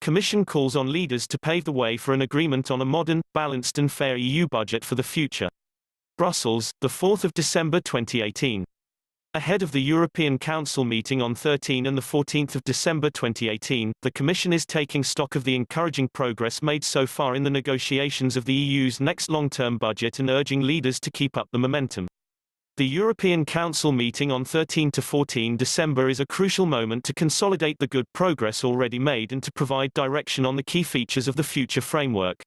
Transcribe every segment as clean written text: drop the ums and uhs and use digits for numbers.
Commission calls on leaders to pave the way for an agreement on a modern, balanced and fair EU budget for the future. Brussels, 4 December 2018. Ahead of the European Council meeting on 13 and 14 December 2018, the Commission is taking stock of the encouraging progress made so far in the negotiations of the EU's next long-term budget and urging leaders to keep up the momentum. The European Council meeting on 13 to 14 December is a crucial moment to consolidate the good progress already made and to provide direction on the key features of the future framework.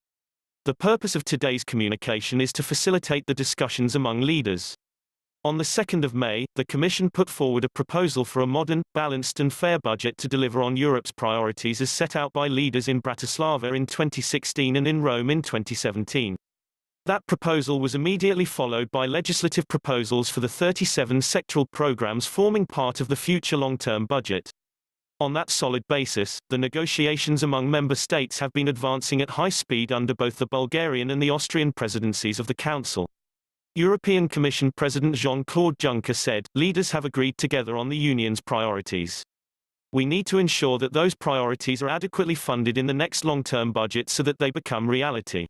The purpose of today's communication is to facilitate the discussions among leaders. On the 2nd of May, the Commission put forward a proposal for a modern, balanced and fair budget to deliver on Europe's priorities as set out by leaders in Bratislava in 2016 and in Rome in 2017. That proposal was immediately followed by legislative proposals for the 37 sectoral programs forming part of the future long-term budget. On that solid basis, the negotiations among member states have been advancing at high speed under both the Bulgarian and the Austrian presidencies of the Council. European Commission President Jean-Claude Juncker said, "Leaders have agreed together on the Union's priorities. We need to ensure that those priorities are adequately funded in the next long-term budget so that they become reality.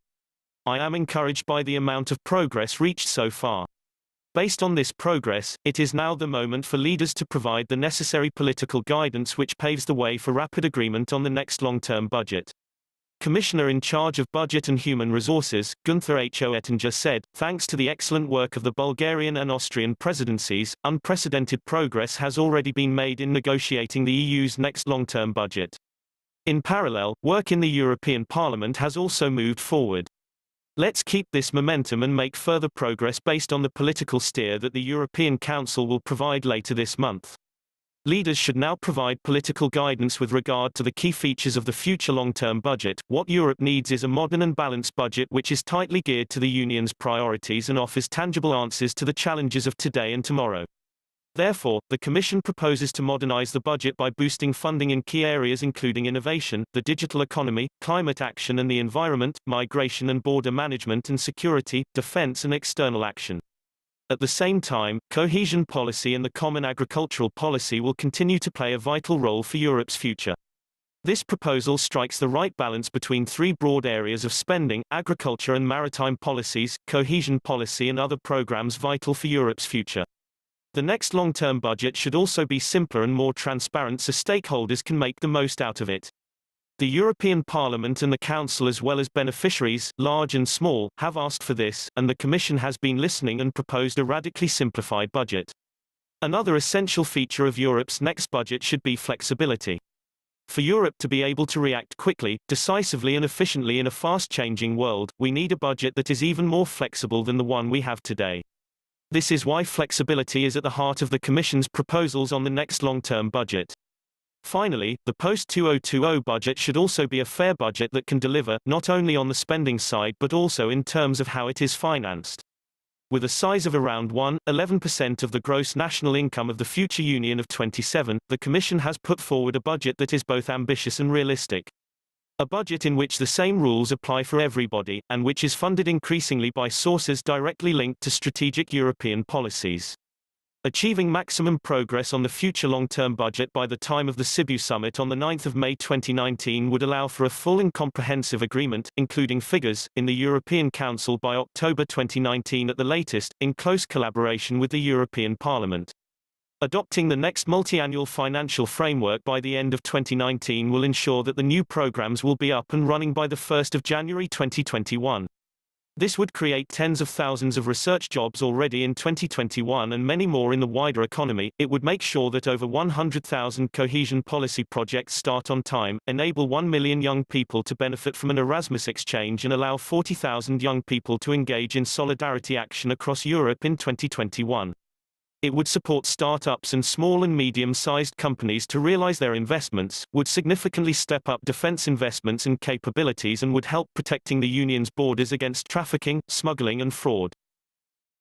I am encouraged by the amount of progress reached so far. Based on this progress, it is now the moment for leaders to provide the necessary political guidance which paves the way for rapid agreement on the next long-term budget." Commissioner in charge of Budget and Human Resources, Günther H. Oettinger said, "Thanks to the excellent work of the Bulgarian and Austrian presidencies, unprecedented progress has already been made in negotiating the EU's next long-term budget. In parallel, work in the European Parliament has also moved forward. Let's keep this momentum and make further progress based on the political steer that the European Council will provide later this month. Leaders should now provide political guidance with regard to the key features of the future long-term budget. What Europe needs is a modern and balanced budget which is tightly geared to the Union's priorities and offers tangible answers to the challenges of today and tomorrow. Therefore, the Commission proposes to modernize the budget by boosting funding in key areas including innovation, the digital economy, climate action and the environment, migration and border management and security, defense and external action. At the same time, cohesion policy and the common agricultural policy will continue to play a vital role for Europe's future. This proposal strikes the right balance between three broad areas of spending: agriculture and maritime policies, cohesion policy and other programs vital for Europe's future. The next long-term budget should also be simpler and more transparent so stakeholders can make the most out of it. The European Parliament and the Council as well as beneficiaries, large and small, have asked for this, and the Commission has been listening and proposed a radically simplified budget. Another essential feature of Europe's next budget should be flexibility. For Europe to be able to react quickly, decisively and efficiently in a fast-changing world, we need a budget that is even more flexible than the one we have today. This is why flexibility is at the heart of the Commission's proposals on the next long-term budget. Finally, the post-2020 budget should also be a fair budget that can deliver, not only on the spending side but also in terms of how it is financed. With a size of around 1.11% of the gross national income of the future Union of 27, the Commission has put forward a budget that is both ambitious and realistic. A budget in which the same rules apply for everybody, and which is funded increasingly by sources directly linked to strategic European policies. Achieving maximum progress on the future long-term budget by the time of the Sibiu summit on the 9th of May 2019 would allow for a full and comprehensive agreement, including figures, in the European Council by October 2019 at the latest, in close collaboration with the European Parliament. Adopting the next multi-annual financial framework by the end of 2019 will ensure that the new programs will be up and running by the 1st of January 2021. This would create tens of thousands of research jobs already in 2021 and many more in the wider economy. It would make sure that over 100,000 cohesion policy projects start on time, enable 1 million young people to benefit from an Erasmus exchange and allow 40,000 young people to engage in solidarity action across Europe in 2021. It would support startups and small and medium-sized companies to realize their investments, would significantly step up defense investments and capabilities and would help protecting the Union's borders against trafficking, smuggling and fraud.